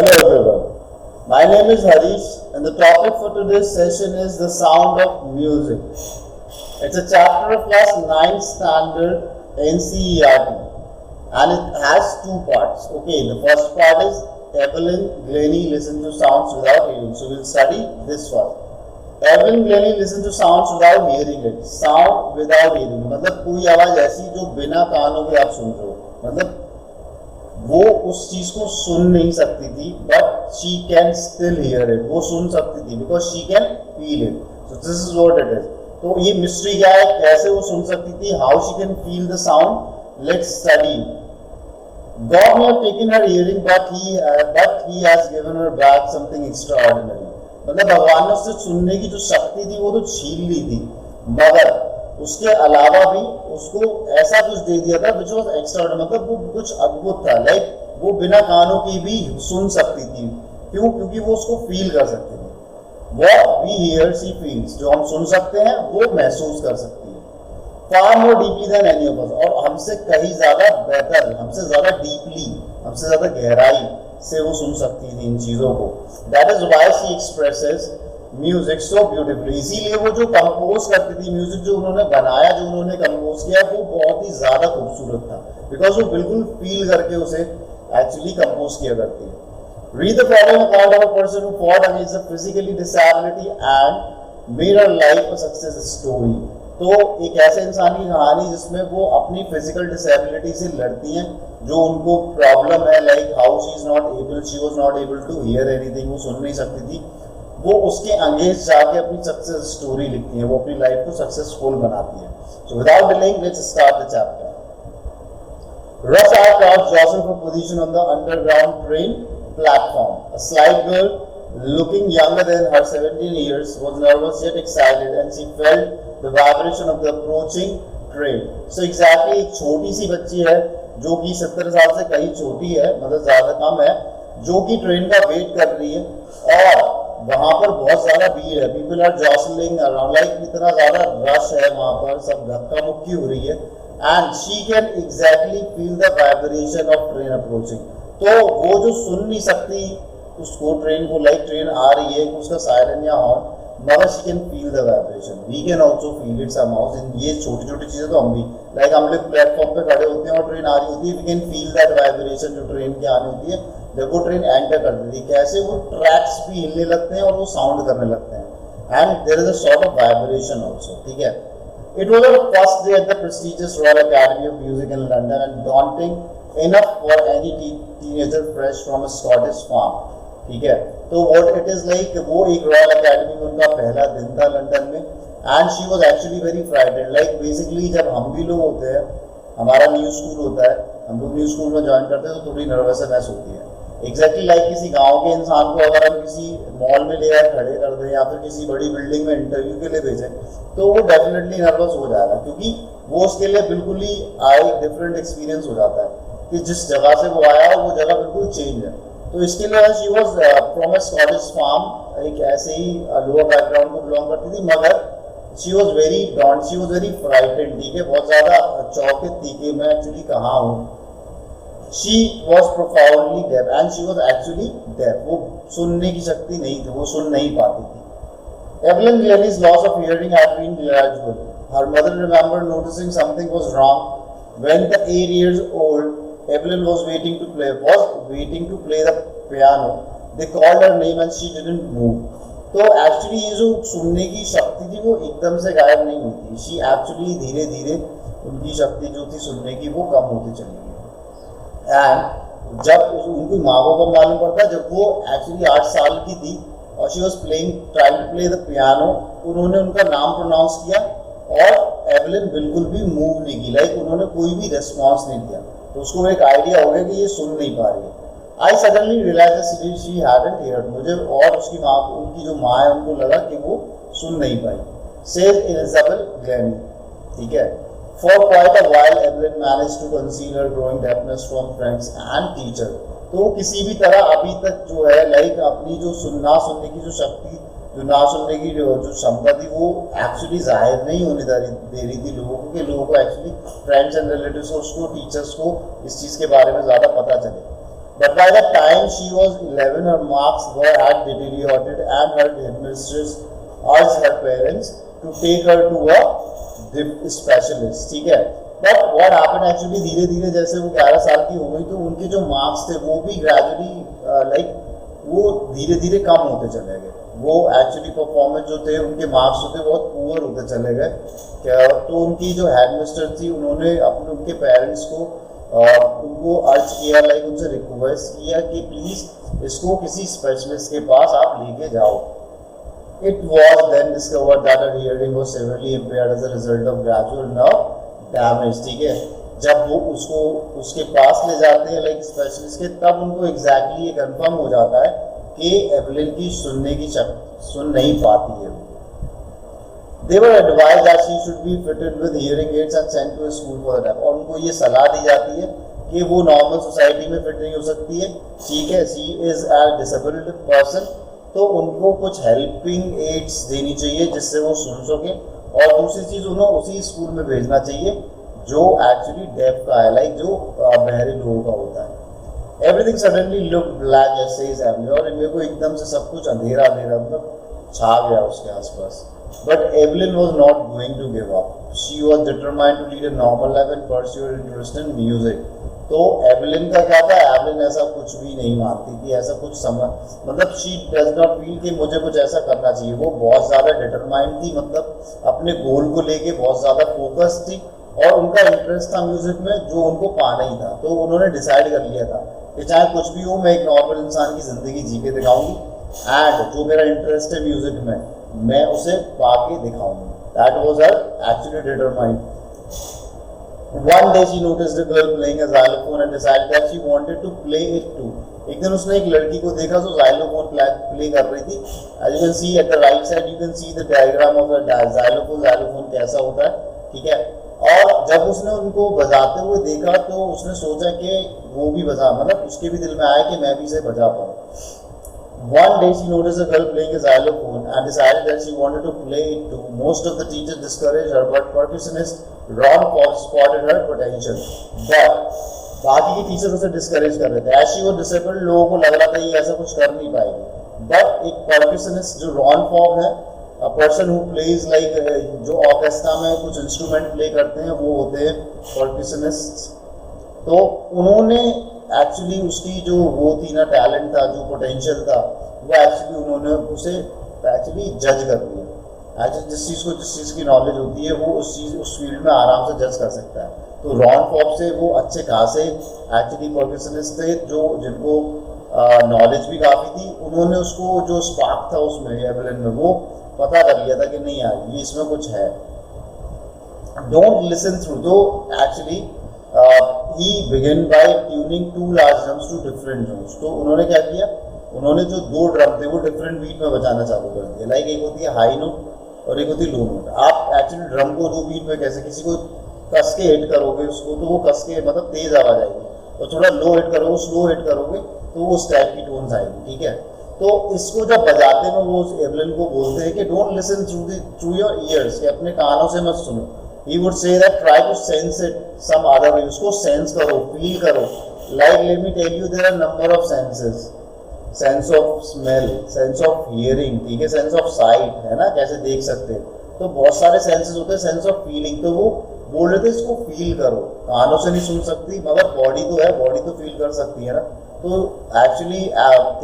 Hello everyone, my name is Harish and the topic for today's session is the sound of music. It's a chapter of class 9 standard NCERT and it has two parts. Okay, the first part is Evelyn Glennie listened to sounds without hearing. So we'll study this first. Evelyn Glennie listened to sounds without hearing it. Sound without hearing मतलब कोई आवाज ऐसी जो बिना कानों के आप सुन रहे हो, मतलब वो उस चीज को सुन नहीं सकती थी, but she can still here it, वो सुन सकती थी because she can feel it. So this is what it is. तो ये मिस्ट्री क्या है, कैसे वो सुन सकती थी, how she can feel the sound. Let's study. God may have taken her hearing, but he has given her back something extraordinary. मतलब भगवान ने उससे सुनने की जो शक्ति थी वो तो छीन ली थी, मगर उसके अलावा भी उसको ऐसा कुछ दे दिया था which was extraordinary. मतलब वो कुछ अद्भुत था. लाइक वो बिना कानों की भी सुन सकती थी. क्यों? क्योंकि वो उसको फील कर सकती थी. What we hear she feels, जो हम सुन सकते हैं वो महसूस कर सकती है. Far more deeply than any of us, और हमसे कहीं ज्यादा बेहतर, हमसे ज्यादा डीपली, हमसे ज्यादा गहराई से वो सुन सकती थी इन चीजों को. That is why she expresses music so beautifully. इसीलिए वो जो कंपोज करती थी, म्यूजिक जो उन्होंने बनाया, जो उन्होंने कंपोज किया, वो बहुत ही ज्यादा खूबसूरत था बिकॉज वो बिल्कुल फील करके उसे एक्चुअली कंपोज किया करती है. Read the following account of a person who fought against the physically disability and made her life a success story. तो एक ऐसे इंसान की कहानी जिसमें वो अपनी फिजिकल डिसेबिलिटी से लड़ती हैं, जो उनको प्रॉब्लम है, like how she is not able, she was not able to hear anything, वो सुन नहीं सकती थी. वो उसके अंगेज जाके अपनी सक्सेस स्टोरी लिखती है, वो अपनी लाइफ को सक्सेसफुल बनाती है. So without delaying let's start the chapter. Rush hour crowds jostle for position on the underground train platform. A slight girl, looking younger than her 17 years, was nervous yet excited, and she felt the vibration of the approaching train. So exactly एक छोटी सी बच्ची है जो कि 17 साल से कहीं छोटी है, मतलब ज्यादा कम है, जो कि ट्रेन का वेट कर रही है और वहां पर बहुत ज्यादा भीड़ है. पीपल आर जॉसलिंग अराउंड, लाइक इतना ज्यादा रश है वहां पर, सब धक्का मुक्की हो रही है. And she can exactly feel the vibration of train approaching. तो वो जो सुन नहीं सकती उसको, ट्रेन को, लाइक ट्रेन आ रही है, उसका सायरन या हॉर्न, मगर she can feel the vibration. We can also feel it somehow. ये छोटी छोटी चीजें तो हम भी, लाइक हम लोग प्लेटफॉर्म पे खड़े होते हैं और ट्रेन आ रही होती है, we can feel that vibration जो ट्रेन की आनी होती है जब वो ट्रेन एंटर करती थी. कैसे वो ट्रैक्स भी हिलने लगते हैं और वो साउंड करने लगते हैं. And there is a sort of vibration also. ठीक है. It was a first day at the prestigious Royal Academy of Music in London and daunting enough for any teenager fresh from a Scottish farm. ठीक है. तो what it is like, वो एक royal academy में उनका पहला दिन था लंदन में. And she was actually very frightened. Like basically जब हम भी लोग होते हैं, हमारा न्यू स्कूल होता है, हम लोग न्यू स्कूल में ज्वाइन करते हैं तो थोड़ी नर्वसनेस होती है. एग्जैक्टली लाइक किसी गांव के इंसान को अगर हम किसी मॉल में ले आए खड़े कर दें या फिर किसी बड़ी बिल्डिंग में इंटरव्यू के लिए भेजें तो वो डेफिनेटली नर्वस हो जाएगा, क्योंकि वो उसके लिए बिल्कुल ही डिफरेंट एक्सपीरियंस हो जाता है कि जिस जगह से वो आया वो जगह बिल्कुल चेंज है. तो इसके लिए she was from a Scottish farm, एक ऐसे ही लोअर बैकग्राउंड को बिलोंग करती थी, मगर she was very daunt, she was very frightened. ठीक है. बहुत ज्यादा चौंकित थी कि मैं एक्चुअली कहाँ हूँ. She was profoundly deaf and she was actually deaf. वो सुनने की शक्ति नहीं थी, वो सुन नहीं पाती थी. Evelyn Glennie's loss of hearing had been gradual. Her mother remembered noticing something was wrong when the 8 years old Evelyn was waiting to play the piano. They called her name and she didn't move. तो actually ये जो सुनने की शक्ति थी वो एकदम से गायब नहीं हुई थी. She actually धीरे धीरे उनकी शक्ति जो थी सुनने की वो कम होती चली गई. एंड जब उनकी माँ को कब मालूम पड़ता, जब वो एक्चुअली 8 साल की थी और she was trying to play the piano, उन्होंने उनका नाम प्रोनाउंस किया और एवलिन बिल्कुल भी मूव नहीं की, लाइक उन्होंने कोई भी रिस्पॉन्स नहीं दिया. तो उसको एक आइडिया हो गया कि ये सुन नहीं पा रही है. I suddenly realise she hadn't heard. मुझे और उसकी माँ, उनकी जो माँ है, उनको लगा कि वो सुन नहीं पाई. Says Elizabeth Glenny. ठीक है. For quite a while, Evelyn managed to conceal her growing deafness from friends and teachers. तो किसी भी तरह अभी तक जो है, लाइक अपनी जो ना सुनने की जो शक्ति, जो ना सुनने की जो क्षमता थी, वो एक्चुअली जाहिर नहीं होने दे रही थी लोगों को, कि लोगों को एक्चुअली फ्रेंड्स एंड रिलेटिव्स को, उसको टीचर्स को इस चीज़ के बारे में ज़्यादा पता चले. But by the time she was 11, her marks had deteriorated, and her headmistress urged her parents to take her to a specialist. ठीक है. But what happened actually, धीरे धीरे जैसे वो 11 साल की हो गई तो उनके जो मार्क्स थे वो भी ग्रेजुअली वो धीरे धीरे कम होते चले गए. वो एक्चुअली परफॉर्मेंस जो थे उनके मार्क्स जो थे बहुत पुअर होते चले गए. तो उनकी जो हेडमिस्टर थी उन्होंने उनके पेरेंट्स को उनको अर्ज किया, उनसे रिक्वेस्ट किया कि प्लीज इसको किसी स्पेशलिस्ट के पास आप लेके जाओ. It was then discovered that her hearing was severely impaired as a result of gradual nerve damage. ठीक है. जब वो उसको उसके पास ले जाते हैं स्पेशलिस्ट के, तब उनको एग्जैक्टली ये कंफर्म हो जाता है कि एवलिन की सुन नहीं पाती है. They were advised that she should be fitted with hearing aids and sent to a school for the deaf. और उनको ये सलाह दी जाती है कि वो नॉर्मल सोसाइटी में फिट नहीं हो सकती है. ठीक है. She is a disabled person, तो उनको कुछ हेल्पिंग एड्स देनी चाहिए जिससे वो सुन सके. और दूसरी चीज़ उन्हें उसी स्कूल में भेजना चाहिए जो एक्चुअली डेफ का है, जो बहरे लोगों का होता है. Everything suddenly look black ashes evilly, और मेरे को एकदम से सब कुछ अंधेरा अंधेरा मतलब छा गया उसके आसपास. But Evelyn was not going to give up. She was determined to lead a normal life and pursue her interest in music. तो एवलिन का क्या था, एवलिन ऐसा कुछ भी नहीं मानती थी, ऐसा कुछ मतलब शी डज नॉट फील कि मुझे कुछ ऐसा करना चाहिए. वो बहुत ज़्यादा डिटरमाइंड थी, मतलब अपने गोल को लेके बहुत ज़्यादा फोकस थी, और उनका इंटरेस्ट था म्यूजिक में जो उनको पाना ही था. तो उन्होंने डिसाइड कर लिया था कि चाहे कुछ भी हो मैं एक नॉर्मल इंसान की ज़िंदगी जी के दिखाऊंगी, एंड जो मेरा इंटरेस्ट है म्यूजिक में मैं उसे पाके दिखाऊंगी. That was her actually determined. One day she noticed a girl playing a xylophone and decided that she wanted to play it too. एक दिन उसने एक लड़की को देखा जो xylophone प्ले कर रही थी. As you can see at the right side, you can see the diagram of the xylophone. xylophone कैसा होता है, ठीक है. और जब उसने उनको बजाते हुए देखा तो उसने सोचा कि वो भी बजा, मतलब उसके भी दिल में आया कि मैं भी इसे बजा पाऊँ. One day she noticed a girl playing a xylophone and decided that she wanted to play it too. Most of the teachers discouraged her, but percussionist Ron Fox spotted her potential. But बाकी के teacher उसे discourage कर रहे थे. As she was disabled, लोगों को लग रहा था ये ऐसा कुछ कर नहीं पाएगी. But एक percussionist जो रॉन फॉक्स है, a person who plays जो ऑर्केस्ट्रा में कुछ इंस्ट्रूमेंट प्ले करते हैं वो होते हैं percussionists. तो उन्होंने एक्चुअली उसकी जो वो थी ना, टैलेंट था, जो पोटेंशियल था, वो एक्चुअली उन्होंने उसे एक्चुअली जज कर लिया. एक्चुअली जिस चीज़ की नॉलेज होती है वो उस फील्ड में आराम से जज कर सकता है. तो रॉन फॉक्स से वो अच्छे खासे एक्चुअली परकशनिस्ट थे जिनको नॉलेज भी काफ़ी थी. उन्होंने उसको जो स्पार्क था उसमें एवलिन में वो पता कर लिया था कि नहीं यार ये इसमें कुछ है. डोंट लिसन थ्रू, दो actually he began by tuning two large drums to different notes. तो उन्होंने क्या किया, उन्होंने जो दो ड्रम थे वो डिफरेंट बीट में बजाना चालू कर दिया. एक होती है हाई नोट और एक होती है लो नोट. आप एक्चुअली ड्रम को दो बीट में कैसे किसी को कस के हिट करोगे उसको तो वो कस के मतलब तेज आवाज आएगी, और थोड़ा लो हिट करोगे स्लो हिट करोगे तो वो उस टाइप की टोन्स आएगी. ठीक है. तो इसको जब बजाते में वो एवलिन को बोलते हैं कि don't listen through your ears, कि अपने कानों से मत सुनो. He would say that try to sense it some other way. उसको सेंस करो, फील करो. Like let me tell you there are number of senses. Sense of smell, sense of hearing, ठीक है, sense of sight है ना, कैसे देख सकते हैं. तो बहुत सारे सेंसेस होते हैं. सेंस ऑफ फीलिंग, तो वो बोल रहे थे इसको फील करो. कानों से नहीं सुन सकती मगर बॉडी तो है, बॉडी तो फील कर सकती है ना. तो एक्चुअली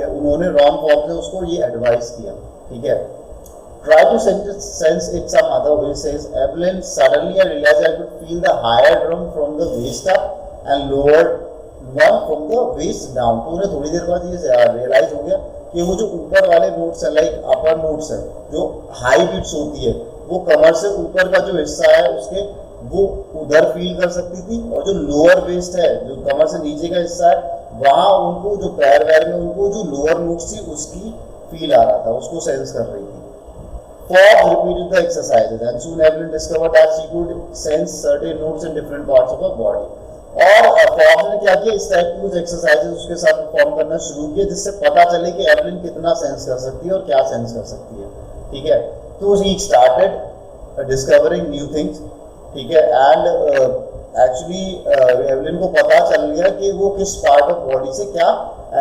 उन्होंने रॉन फॉक्स ने उसको ये एडवाइस किया. ठीक है. Try to sense it some other way, says Evelyn. Suddenly I realized I could feel the higher drum from the waist up and lower one from the waist down. तो उन्हें थोड़ी देर बाद ये रियलाइज हो गया कि वो जो ऊपर वाले नोट्स है अपर नोट्स है, जो हाई बीट्स होती है वो कमर से ऊपर का जो हिस्सा है उसके वो उधर फील कर सकती थी, और जो लोअर वेस्ट है जो कमर से नीचे का हिस्सा है वहाँ उनको जो पैर वैर में उनको जो लोअर नोट्स थी उसकी फील आ रहा था, उसको सेंस कर रही थी. Forbes repeated the exercises and soon Evelyn discovered that she could sense certain notes in different parts of her body. और Forbes ने क्या किया, इस टाइप की कुछ एक्सरसाइजेस उसके साथ परफॉर्म करना शुरू किए जिससे पता चले कि एवलिन कितना सेंस कर सकती है और क्या सेंस कर सकती है. ठीक है. तो he started discovering new things. ठीक है. एंड एक्चुअली एवलिन को पता चल गया कि वो किस पार्ट ऑफ बॉडी से क्या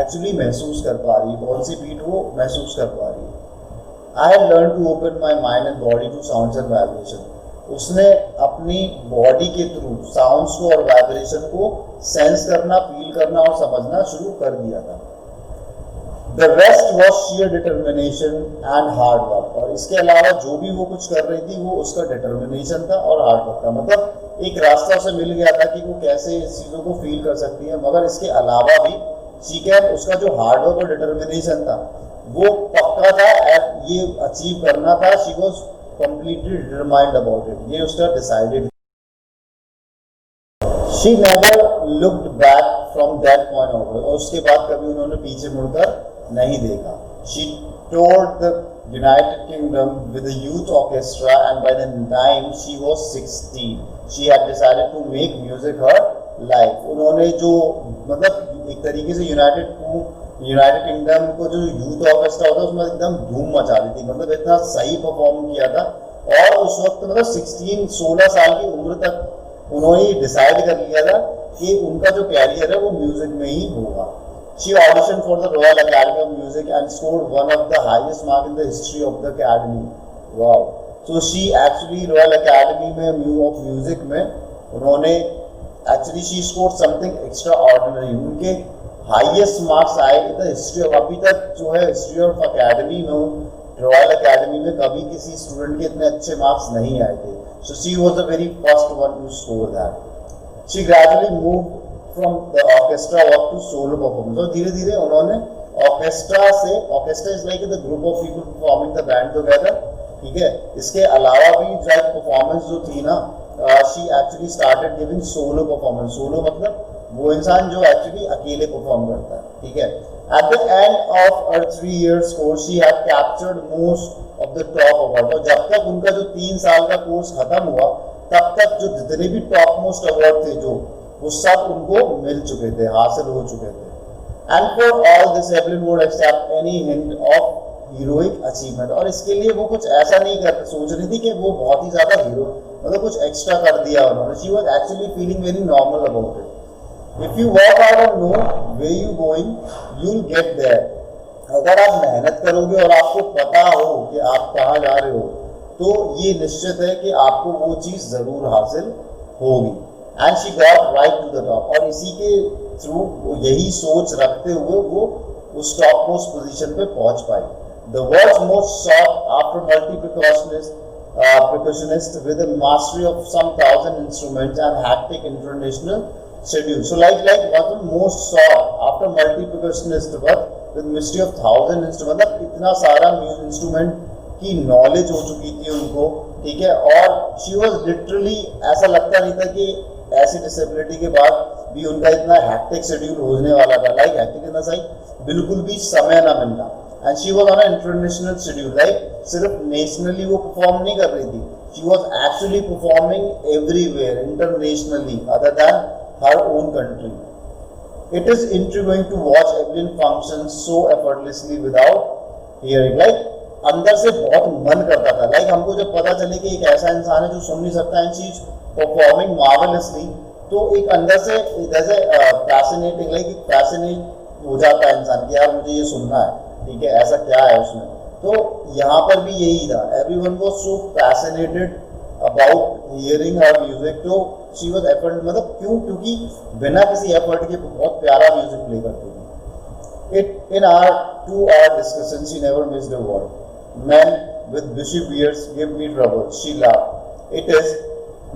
एक्चुअली महसूस कर पा रही है, कौन सी बीट वो महसूस कर पा रही है। I have learn to open my mind and body to sounds and vibration. उसने अपनी बॉडी के थ्रू साउंड्स को और वाइब्रेशन को सेंस करना, फील करना और समझना शुरू कर दिया था। The rest was share determination and hard work. और इसके अलावा जो भी वो कुछ कर रही थी वो उसका डिटर्मिनेशन था और हार्ड वर्क था। मतलब एक रास्ता उसे मिल गया था कि वो कैसे इस चीज़ों को फील कर सकती है, मगर इसके अलावा भी शी कैन, उसका जो हार्ड वर्क और डिटर्मिनेशन था वो पक्का था एंड ये अचीव करना था। She was completely determined about it. ये उसका decided. She never looked back from that point onward. और उसके बाद कभी उन्होंने पीछे मुड़कर नहीं देखा. She toured the United Kingdom with a youth orchestra, and by the time she was 16, she had decided to make music her life. उन्होंने जो मतलब एक तरीके से यूनाइटेड किंगडम को जो यूथ ऑर्केस्ट्रा होता है उसमें एकदम धूम मचा दी थी। मतलब इतना सही परफॉर्म किया था। और उस वक्त मतलब 16 साल की उम्र तक उन्होंने डिसाइड कर लिया था कि उनका जो कैरियर है वो म्यूजिक में ही होगा। She audition for the royal academy of music and scored one of the highest mark in the history of the academy. Wow. So she actually royal academy में ऑफ म्यूजिक में उन्होंने actually she scored something extra ordinary. उनके highest marks आए in the history of, अभी तक जो है history of academy में, रॉयल अकेडमी में कभी किसी स्टूडेंट के इतने अच्छे मार्क्स नहीं आए थे। So she was the very first one to score that. She gradually moved from the orchestra work to solo performance. और धीरे धीरे उन्होंने ऑर्केस्ट्रा से, orchestra is like the group of people performing the band together, ठीक है। इसके अलावा भी लाइक परफॉर्मेंस जो थी ना, she actually started giving solo performance. Solo मतलब वो इंसान जो एक्चुअली अकेले परफॉर्म करता है, ठीक है। At the end of her 3 years course, she had captured most of the top award. और जब तक उनका जो 3 साल का कोर्स खत्म हुआ, तब तक जो जितने भी टॉप मोस्ट अवार्ड थे जो वो सब उनको मिल चुके थे, हासिल हो चुके थे। And for all this, Evelyn would accept any hint of heroic achievement. और इसके लिए वो कुछ ऐसा नहीं सोच रही थी कि वो बहुत ही ज्यादा हीरो, मतलब कुछ एक्स्ट्रा कर दिया उन्होंने। She was actually feeling very normal about it. If you work hard and know where you going, you'll get there. अगर आप मेहनत करोगे और आपको पता हो कि आप कहाँ जा रहे हो, तो ये निश्चित है कि आपको वो चीज़ ज़रूर हासिल होगी। And she got right to the top. और इसी के थ्रू यही सोच रखते हुए वो उस टॉप मोस्ट पोजीशन पे पहुंच पाई। The world's most sought after percussionist with a mastery of some 1,000 instruments and hectic international schedule. So like what the most sought after multi-percussionist but with mystery of 1,000 instruments, मतलब इतना सारा instrument की knowledge हो चुकी थी उनको, ठीक है। और she was literally, ऐसा लगता नहीं था कि ऐसी डिसेबिलिटी के बाद भी उनका इतना हैक्टिक शेड्यूल होने वाला था। Like hectic in the sense बिल्कुल भी समय ना मिलना। And she was on a international schedule, like सिर्फ नेशनली वो परफॉर्म नहीं कर रही थी, she was actually performing everywhere internationally other than her own country. It is intriguing to watch Evelyn function so effortlessly without hearing. Like अंदर से बहुत मन करता था, लाइक हमको जब पता चले कि एक ऐसा इंसान है जो सुन नहीं सकता है चीज परफॉर्मिंग मार्वेलसली, तो एक अंदर से जैसे फैसिनेटिंग, लाइक फैसिनेट हो जाता है इंसान कि यार मुझे ये सुनना है, ठीक है, ऐसा क्या है उसमें। तो यहाँ पर भी यही था, everyone was so fascinated about hearing her music. तो शी वाज एफर्ट, मतलब क्योंकि बिना किसी एफर्ट के बहुत प्यारा म्यूजिक प्ले करती थी। It in our 2-hour discussion, she never missed a word. Men with bushy beards give me trouble. She laughed. It is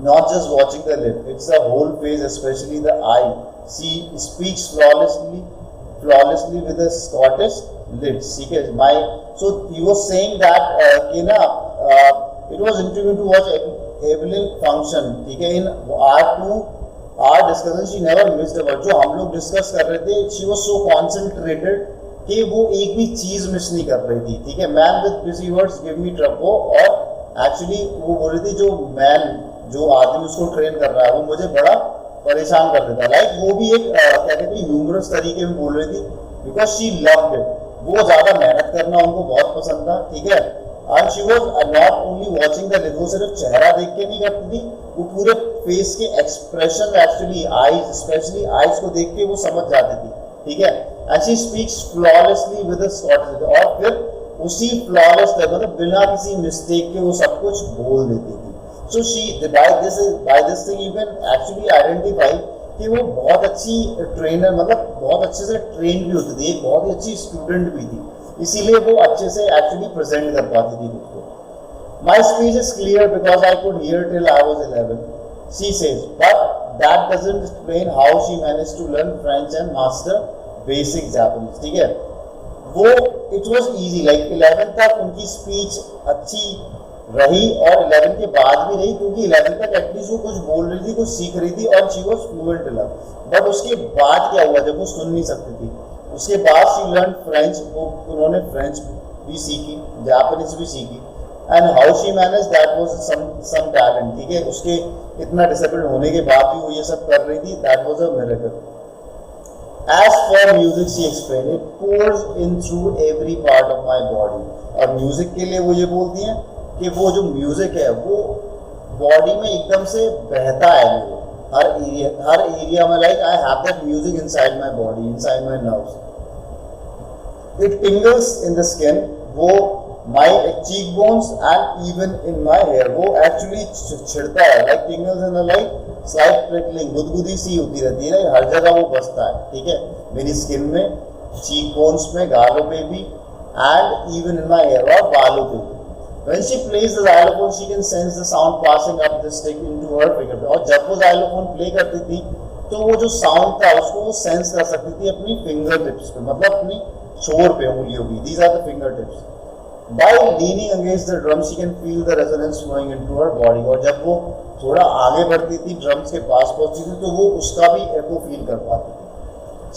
not just watching the lip; it's the whole face, especially the eye. She speaks flawlessly with a Scottish lips. So he was saying that it was intriguing to watch Evelyn function. ठीक है, in our discussion she never missed a word. जो हम लोग discuss कर रहे थे, she was so concentrated कि वो एक भी चीज मिस नहीं कर रही थी, ठीक है। Man with busy words give me trouble, और एक्चुअली वो बोल रही थी जो आदमी उसको ट्रेन कर रहा है वो मुझे बड़ा परेशान कर देता है। लाइक वो भी एक क्या कहते हैं ह्यूमरस तरीके में बोल रही थी, बिकॉज शी लव्ड इट। वो ज्यादा मेहनत करना उनको बहुत पसंद था, ठीक है। And she was not only watching the lips, वो सिर्फ चेहरा देख के नहीं करती थी, वो पूरे फेस के expression actually eyes, specially eyes को देख के वो समझ जाती थी, ठीक है। And she speaks flawlessly with Scottish, और फिर उसी फ्लॉलेस मतलब बिना किसी मिस्टेक के वो सब कुछ बोल देती थी। So she by this thing you can actually identify कि वो बहुत अच्छी ट्रेनर, मतलब बहुत अच्छे से ट्रेन भी होती थी, एक बहुत ही अच्छी स्टूडेंट भी थी, इसीलिए वो अच्छे से एक्चुअली प्रेजेंट कर पाती थी खुद को। My speech is clear because I could hear till I was 11, she says, but that doesn't explain how she managed to learn French and master basic Japanese, ठीक है। वो it was easy, like 11 तक उनकी speech अच्छी रही और 11 के बाद भी रही, क्योंकि 11 तक एटलीस्ट वो कुछ बोल रही थी, कुछ सीख रही थी और she was fluent enough. But उसके बाद क्या हुआ, जब वो सुन नहीं सकती थी, उसके बाद शी लर्न फ्रेंच, वो उन्होंने फ्रेंच भी सीखी, जापानीज भी सीखी। And how she manage that was some talent, ठीक है। उसके इतना डिसेबल्ड होने के बाद भी वो ये सब कर रही थी, that was a miracle. As for music, she explained, it pours in through every part of my body। और म्यूजिक के लिए वो ये बोलती हैं कि वो जो म्यूजिक है वो बॉडी में एकदम से बहता है, मेरे हर एरिया में, like I have that music inside my body, inside my nerves. It tingles in the skin, वो my cheekbones and even in my hair, वो एक्चुअली छिड़ता है, like tingles in the like slight prickling, गुदगुदी सी होती रहती है, हर जगह वो बसता है, ठीक है, मेरी स्किन में, चीक बोन्स में, गालों पे भी, and even in my hair, और बालों पे भी। When she plays the xylophone, she can sense the sound passing up the stick into her finger। और जब वो xylophone प्ले करती थी तो वो जो साउंड था उसको वो सेंस कर सकती थी अपनी फिंगर टिप्स पे, मतलब अपनी छोर पे, उंगलियों की। These are the fingertips। By leaning against the drum, she can feel the resonance flowing into her body। और जब वो थोड़ा आगे बढ़ती थी, ड्रम्स के पास पहुंचती थी, तो वो उसका भी एको फील कर पाती थी।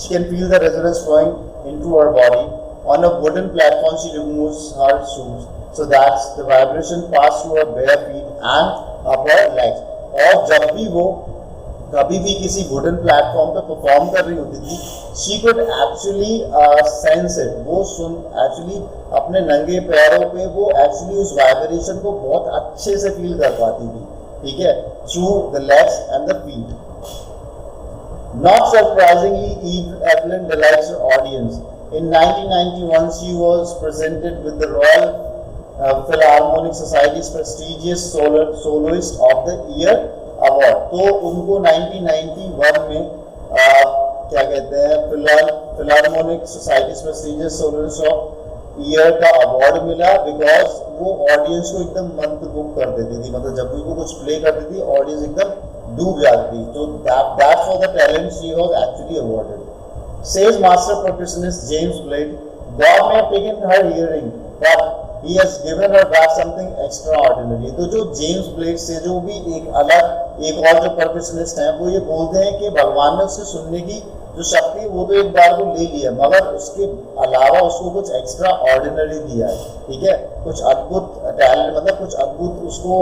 She can feel the resonance flowing into her body। On a wooden platform, she removes her shoes so that the vibration pass through her bare feet and up her legs। और जब भी वो कभी भी किसी वुडन प्लेटफॉर्म पे perform कर रही होती थी, she could actually sense it, वो सुन एक्चुअली अपने नंगे पैरों पे वो एक्चुअली उस वाइब्रेशन को बहुत अच्छे से फील कर पाती थी, ठीक है, through the legs and the feet. Not surprisingly, Eve Evelyn delights her audience। In 1991, she was presented with the Royal Philharmonic Society's prestigious Soloist of the Year award. तो उनको 1991 में क्या कहते हैं, Philharmonic society prestigious soloist of year का award मिला, because वो audience को एकदम मंत्रमुग्ध कर देती थी, मतलब जब भी वो कुछ प्ले करती थी ऑडियंस एकदम डूब जाती थी। तो that for the talent she was actually awarded. Says master percussionist James blade, God may have taken her hearing, but he has given her back something extraordinary। तो जो जेम्स ब्लेड से जो भी एक और जो परकशनिस्ट हैं, वो ये बोलते हैं कि भगवान ने उसके सुनने की जो शक्ति वो तो एक बार को ले लिया, मगर उसके अलावा उसको कुछ एक्स्ट्रा ऑर्डिनरी दिया है, ठीक है, कुछ अद्भुत टैलेंट, मतलब कुछ अद्भुत उसको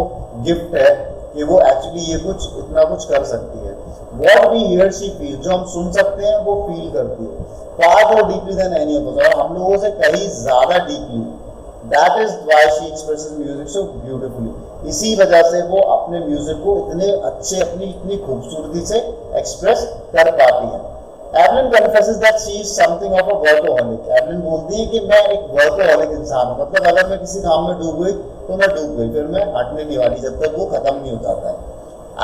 गिफ्ट है कि वो एक्चुअली ये कुछ इतना कुछ कर सकती है। What we hear she feel, जो हम सुन सकते हैं वो फील करती है, far more deeply than any of us, और हम लोगों से कहीं ज्यादा deeply. That is why she expresses music so beautifully। इसी वजह से वो अपने म्यूजिक को इतने अच्छे, अपनी इतनी खूबसूरती से एक्सप्रेस कर पाती है। Evelyn confesses that she is something of a workaholic। Evelyn बोलती है कि मैं एक वर्कaholic इंसान हूँ, मतलब अगर मैं किसी काम में डूब गई तो मैं डूब गई, फिर मैं हटने नहीं वाली जब तक वो खत्म नहीं हो जाता है।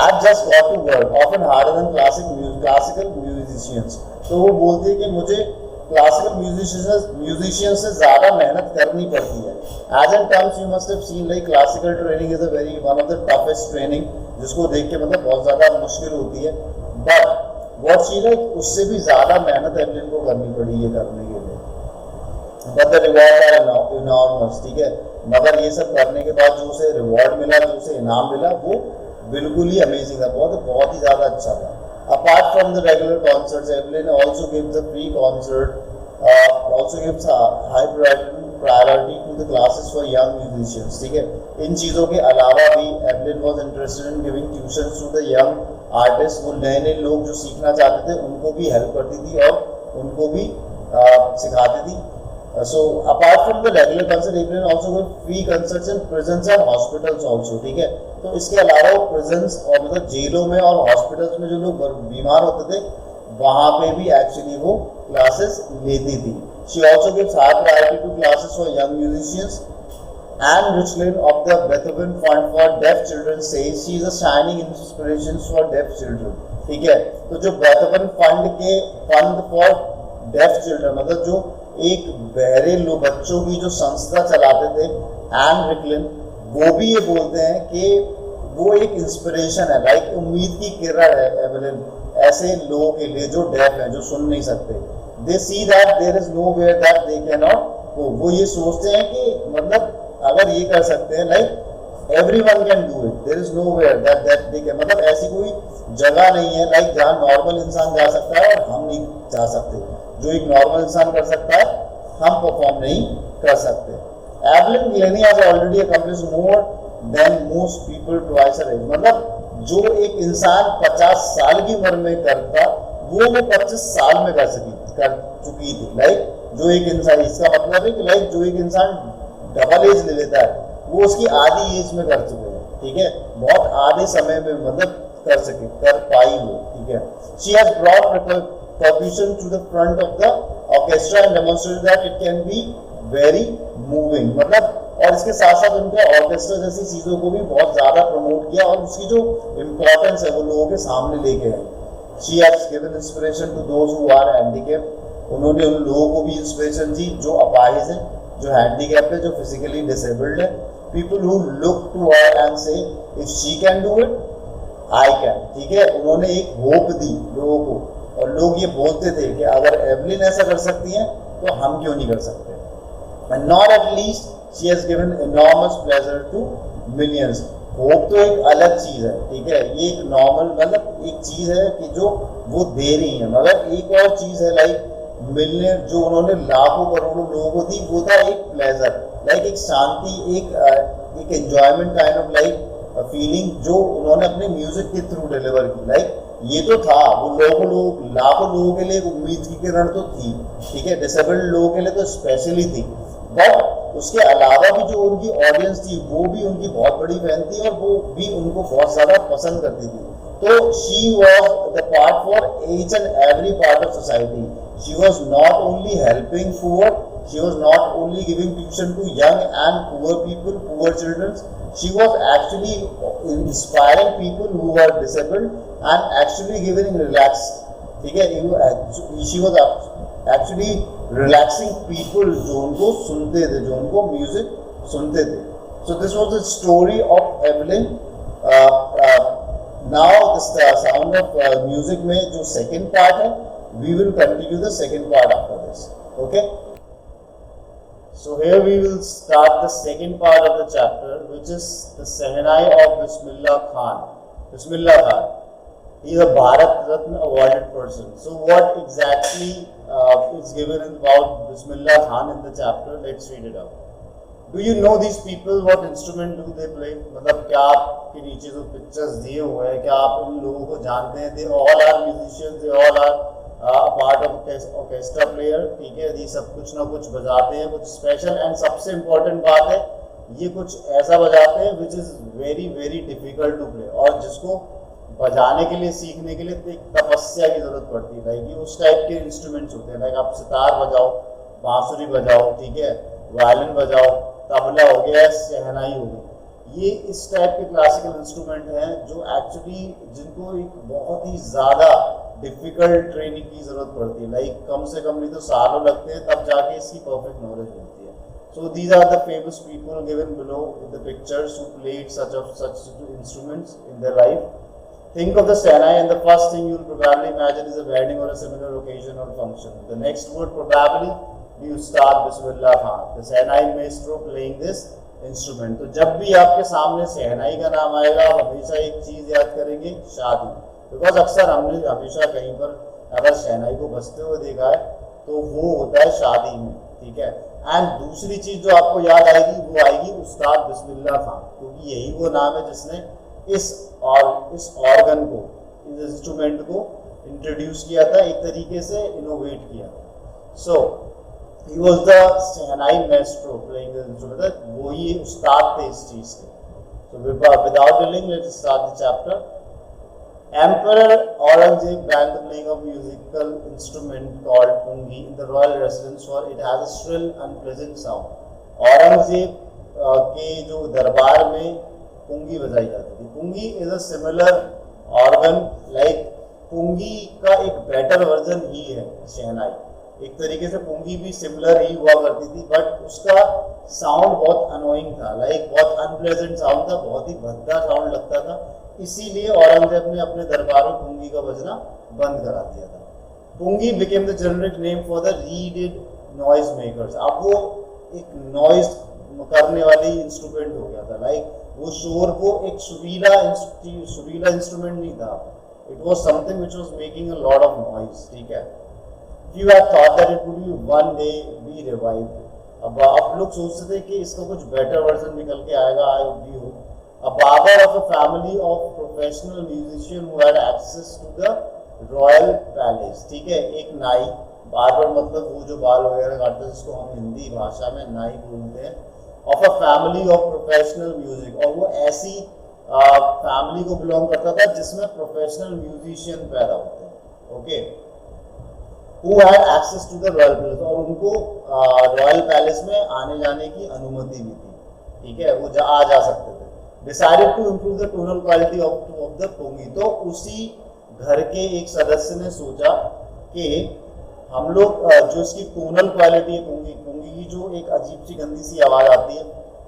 I've just got to work, often harder than classical musicians। तो वो बोलती है कि मुझे क्लासिकल म्यूजिशियन से ज़्यादा मेहनत करनी पड़ती है। As in terms you must have seen, like classical training is a very one of the toughest training, जिसको देख के मतलब बहुत ज़्यादा मुश्किल होती है। But what she like, उससे भी ज़्यादा मेहनत एवलिन को करनी पड़ी ये करने के लिए। But the rewards are enormous, ठीक है, मगर ये सब करने के बाद जो उसे रिवॉर्ड मिला, जो उसे इनाम मिला, वो बिल्कुल ही अमेजिंग था, बहुत ही ज़्यादा अच्छा था। Apart from the regular concerts, Evelyn also gives a free concert, also gives high priority to the classes for young musicians, ठीक है। इन चीज़ों के अलावा भी Evelyn was interested in giving tuitions to the young artists। वो नए लोग जो सीखना चाहते थे उनको भी हेल्प करती थी और उनको भी सिखाती थी। So apart from the regular concert, Evelyn also give free concerts in prisons and hospitals also, ठीक है। तो इसके अलावा वो prisons और मतलब जेलों में और हॉस्पिटल्स में जो लोग बीमार होते थे वहाँ पे भी एक्चुअली वो क्लासेस लेती थी। She also gives high priority to classes for young musicians. Anne Richlin of the Beethoven Fund for Deaf Children says she is a shining inspiration for deaf children, ठीक है। तो जो बेथोवन फंड के fund for def children मतलब जो एक बहरे लोग बच्चों की जो संस्था चलाते थे एन रिकलिन, वो भी ये बोलते हैं कि वो एक इंस्पिरेशन है, लाइक उम्मीद की किरण है एवलिन ऐसे लोगों के लिए जो डेफ हैं, जो सुन नहीं सकते। They see that there is nowhere that they can not go. वो ये सोचते हैं कि मतलब अगर ये कर सकते हैं like everyone can do it, there is nowhere that they can, मतलब ऐसी कोई जगह नहीं है लाइक जहाँ नॉर्मल इंसान जा सकता है और हम नहीं जा सकते। जो एक नॉर्मल इंसान कर सकता है हम परफॉर्म नहीं कर सकते। Evelyn Glennie has already accomplished more than most people twice her age, मतलब जो एक इंसान 50 साल की उम्र में करता वो 25 साल में कर चुकी थी। लाइक जो एक इंसान, इसका मतलब है कि लाइक जो एक इंसान डबल एज ले लेता है वो उसकी आधी एज में कर चुके हैं, ठीक है, बहुत आधे समय में मतलब कर पाई वो, ठीक है। She has brought percussion to the front of the orchestra and demonstrated that it can be very moving, मतलब और इसके साथ साथ उनके ऑर्केस्ट्रा जैसी चीज़ों को भी बहुत ज़्यादा प्रमोट किया और उसकी जो इम्पोर्टेंस है वो लोगों के सामने लेके आई। She has given inspiration to those who are handicapped, उन्होंने उन लोगों को भी इंस्पिरेशन दी जो अपाहिज हैं, जो हैंडीकैप्ड है, जो फिजिकली डिसेबल्ड है। People who look to her and say if she can do it I can, ठीक है। उन्होंने एक होप दी लोगों को और लोग ये बोलते थे कि अगर एवलिन ऐसा कर सकती हैं तो हम क्यों नहीं कर सकते। And not at least she has given enormous pleasure to millions. Hope तो एक अलग चीज़ है, ठीक है, ये एक नॉर्मल मतलब एक चीज़ है कि जो वो दे रही है, मगर एक और चीज़ है लाइक मिलने जो उन्होंने लाखों करोड़ों लोगों को दी वो था एक प्लेजर, लाइक एक शांति, एक enjoyment kind of like feeling जो उन्होंने अपने म्यूजिक के थ्रू डिलीवर की। लाइक ये तो था वो लाखों लोगों के लिए एक उम्मीद की किरण तो थी, ठीक है, डिसेबल्ड लोगों के लिए तो स्पेशली थी, बट उसके अलावा भी जो उनकी ऑडियंस थी वो भी उनकी बहुत बड़ी फैन थी और वो भी उनको बहुत ज़्यादा पसंद करती थी। तो she was the part for each and every part of society. She was not only helping poor, she was not only giving tuition to young and poor people, poor children, she was actually inspiring people who were disabled and actually giving relax, ठीक है, she was actually relaxing people जो उनको सुनते थे, जो उनको music सुनते थे। So this was the story of Evelyn. Now the sound of music में जो second part है, we will continue the second part after this, okay? So here we will start the second part of the chapter, which is the Sehnai of Bismillah Khan. Bismillah Khan, he is a Bharat Ratna awarded person. So what exactly is given about Bismillah Khan in the chapter? Let's read it out. Do you know these people? What instrument do they play? मतलब क्या आपके नीचे जो pictures दिए हुए हैं, क्या आप इन लोगों को जानते हैं? They all are musicians. They all are part of orchestra player, ठीक है, ये सब कुछ ना कुछ बजाते हैं, कुछ स्पेशल। एंड सबसे इम्पोर्टेंट बात है ये कुछ ऐसा बजाते हैं which is very very difficult to play, और जिसको बजाने के लिए सीखने के लिए एक तपस्या की जरूरत पड़ती है। लाइक ये उस टाइप के इंस्ट्रूमेंट्स होते हैं, लाइक आप सितार बजाओ, बांसुरी बजाओ, ठीक है, वायलिन बजाओ, तबला हो गया, शहनाई हो गई, ये इस टाइप के क्लासिकल इंस्ट्रूमेंट हैं जो एक्चुअली जिनको एक बहुत ही ज़्यादा डिफिकल्ट ट्रेनिंग की जरूरत पड़ती है। लाइक कम से कम नहीं तो सालों लगते हैं तब जाके इसकी परफेक्ट नॉलेज मिलती है। So these are the famous people given below in the pictures who played such instruments in their life. Think of the Sehnai and the first thing you'll probably imagine is a wedding or a similar occasion or function. The next word probably you start Bismillah Khan, the Sehnai maestro playing this instrument. तो जब भी आपके सामने सहनाई का नाम आएगा आप हमेशा एक चीज़ याद करेंगे, शादी। बिकॉज अक्सर हमने हमेशा कहीं पर अगर शहनाई को बजते हुए देखा है तो वो होता है शादी में, ठीक है। एंड दूसरी चीज़ जो आपको याद आएगी वो आएगी उस्ताद बिस्मिल्लाह खान, क्योंकि यही वो नाम है जिसने इस ऑर्गन को, इस इंस्ट्रूमेंट को इंट्रोड्यूस किया था, एक तरीके से इनोवेट किया। सो He was the Shehnai maestro playing the instrument. वो ही उस्ताद थे इस चीज के. So without delaying, let's start the chapter. Emperor Aurangzeb banned the playing of musical instrument called pungi in the royal residence for it has a shrill, unpleasant sound. Aurangzeb के जो दरबार में पुंगी बजाई जाती थी. Pungi is a similar organ like pungi का एक better version ही है शहनाई. एक तरीके से पुंगी भी सिमिलर ही हुआ करती थी बट उसका साउंड बहुत अनोइंग था, लाइक बहुत अनप्लेजेंट साउंड था, बहुत ही भद्दा साउंड लगता था. इसीलिए औरंगजेब ने अपने दरबार में पुंगी का बजना बंद करा दिया था. Pungi became the generic name for the reeded noise makers. अब वो एक नॉइज करने वाली इंस्ट्रूमेंट हो गया था. लाइक वो शोर को एक सुरीला इंस्ट्रूमेंट नहीं था. It was something which was making a lot of noise. ठीक है. You had thought that it would be one day be revived. अब आप लोग सोचते थे कि इसका कुछ बेटर वर्जन निकल के आएगा. I view a barber of a family of professional musician who had access to the royal palace. ठीक है. एक नाई, बार्बर मतलब वो जो बाल वगैरह काटता है जिसको हम हिंदी भाषा में नाई बोलते हैं. of a family of professional music. और वो ऐसी फैमिली को बिलोंग करता था जिसमें प्रोफेशनल म्यूजिशियन पैदा होते हैं. Okay. Who had access to the royal palace. और उनको रॉयल पैलेस में आने जाने की अनुमति भी थी. ठीक है. वो आ जा सकते थे. Decided to improve the tonal quality of the pungi. तो उसी घर के एक सदस्य ने सोचा कि हम लोग जो इसकी टोनल क्वालिटी है पुंगी की जो एक अजीब सी गंदी सी आवाज आती है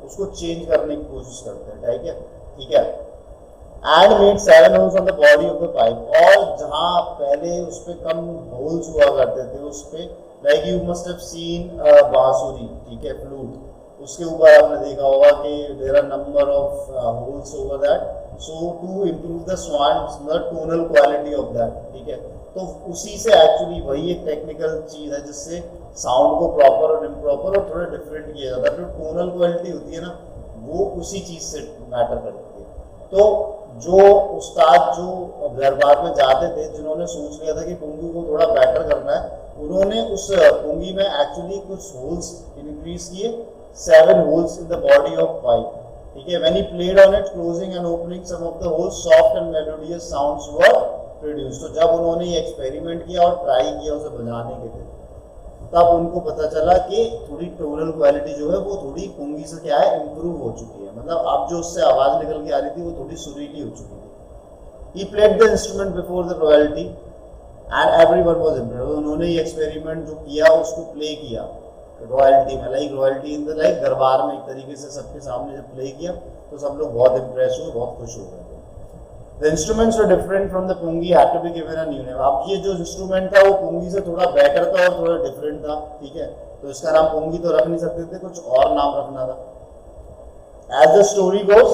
उसको चेंज करने की कोशिश करते हैं. ठीक है. ठीक है. And made 7 holes on the body of the pipe. और जहां पहले उस पे कम होल्स हुआ करते थे उस पे like you must have scene बांसुरी. ठीक है. फ्लूट. उसके ऊपर आपने देखा होगा कि there are number of holes over that. So to improve the sound the tonal quality of that. ठीक है. तो उसी से एक्चुअली वही एक टेक्निकल चीज है जिससे साउंड को प्रॉपर और इम्प्रॉपर और थोड़ा डिफरेंट किया जाता है. जो टोनल क्वालिटी होती है ना वो उसी चीज से मैटर करती है. तो जो उस्ताद जो दरबार में जाते थे जिन्होंने सोच लिया था कि पुंगी को थोड़ा बेटर करना है उन्होंने उस पुंगी में एक्चुअली कुछ होल्स इंक्रीज किए. 7 holes in the body of pipe. ठीक है. When he played on it closing and opening some of the holes soft and melodious sounds were produce. तो जब उन्होंने ये एक्सपेरिमेंट किया और ट्राई किया उसे बजाने के लिए तब उनको पता चला कि थोड़ी टोनल क्वालिटी जो है वो थोड़ी पुंगी से क्या है इम्प्रूव हो चुकी है. मतलब अब जो उससे आवाज निकल के आ रही थी वो थोड़ी सुरीली हो चुकी थी. He played the instrument before the royalty and everyone was impressed. उन्होंने ये एक्सपेरिमेंट जो किया उसको प्ले किया रॉयल्टी में. Like royalty in the like दरबार में एक तरीके से सबके सामने जब प्ले किया तो सब लोग बहुत इम्प्रेस हुए, बहुत खुश हो गए. The instruments were different from the pungi, had to be given a new name. अब ये जो इंस्ट्रूमेंट था वो पुंगी से थोड़ा बेटर था और थोड़ा डिफरेंट था. ठीक है. तो इसका नाम पुंगी तो रख नहीं सकते थे, कुछ और नाम रखना था. As the story goes,